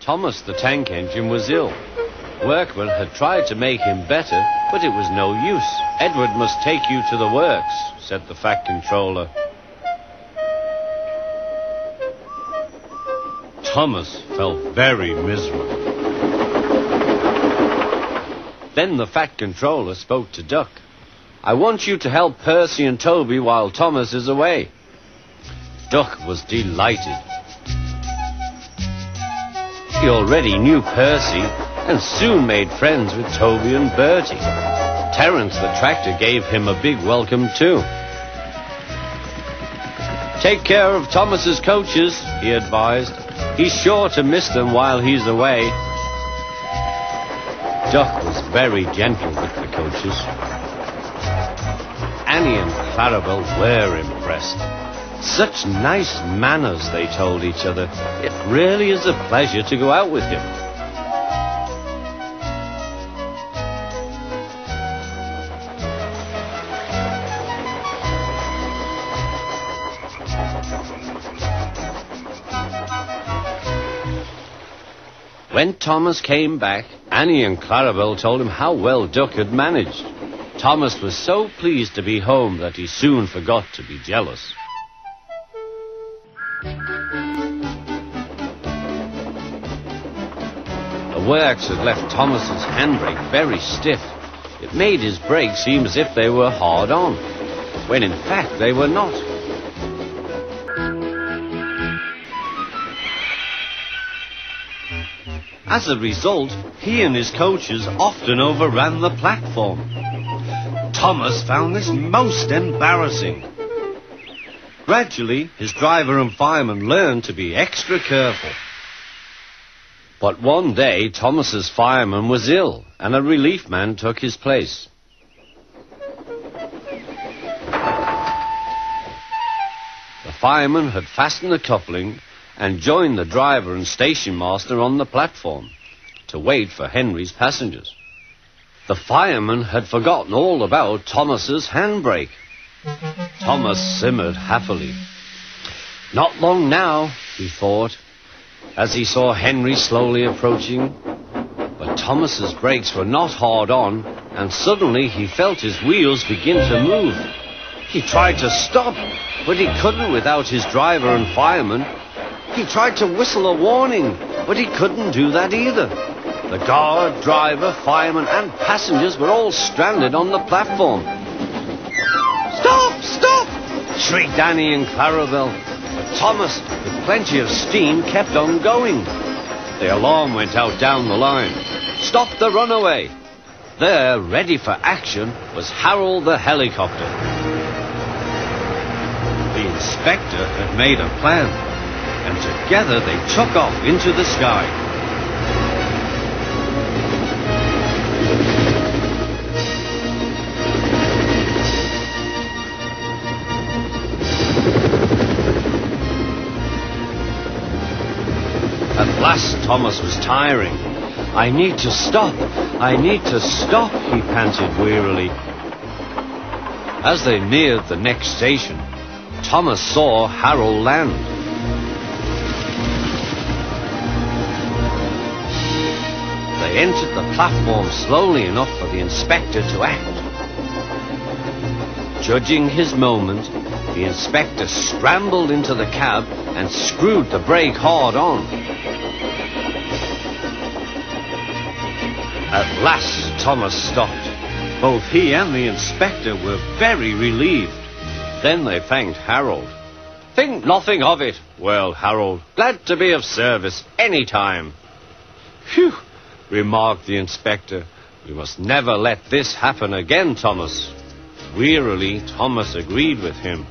Thomas the tank engine was ill. Workmen had tried to make him better, but it was no use. Edward must take you to the works, said the Fat Controller. Thomas felt very miserable. Then the Fat Controller spoke to Duck. I want you to help Percy and Toby while Thomas is away. Duck was delighted. He already knew Percy and soon made friends with Toby and Bertie. Terence the tractor gave him a big welcome too. Take care of Thomas's coaches, he advised. He's sure to miss them while he's away. Duck was very gentle with the coaches. Annie and Clarabel were impressed. Such nice manners, they told each other. It really is a pleasure to go out with him. When Thomas came back, Annie and Clarabel told him how well Duck had managed. Thomas was so pleased to be home that he soon forgot to be jealous. The works had left Thomas's handbrake very stiff. It made his brakes seem as if they were hard on, when in fact they were not. As a result, he and his coaches often overran the platform. Thomas found this most embarrassing. Gradually, his driver and fireman learned to be extra careful. But one day, Thomas's fireman was ill, and a relief man took his place. The fireman had fastened the coupling and joined the driver and station master on the platform to wait for Henry's passengers. The fireman had forgotten all about Thomas's handbrake. Thomas simmered happily. Not long now, he thought, as he saw Henry slowly approaching. But Thomas's brakes were not hard on, and suddenly he felt his wheels begin to move. He tried to stop, but he couldn't without his driver and fireman. He tried to whistle a warning, but he couldn't do that either. The guard, driver, fireman, and passengers were all stranded on the platform. Stop! Stop! Shrieked Annie and Clarabel. But Thomas, with plenty of steam, kept on going. The alarm went out down the line. Stop the runaway! There, ready for action, was Harold the helicopter. The inspector had made a plan, and together they took off into the sky. At last, Thomas was tiring. I need to stop, he panted wearily. As they neared the next station, Thomas saw Harold land. They entered the platform slowly enough for the inspector to act. Judging his moment, the inspector scrambled into the cab and screwed the brake hard on. At last, Thomas stopped. Both he and the inspector were very relieved. Then they thanked Harold. Think nothing of it, wailed Harold. Glad to be of service any time. Phew, remarked the inspector. We must never let this happen again, Thomas. Wearily, Thomas agreed with him.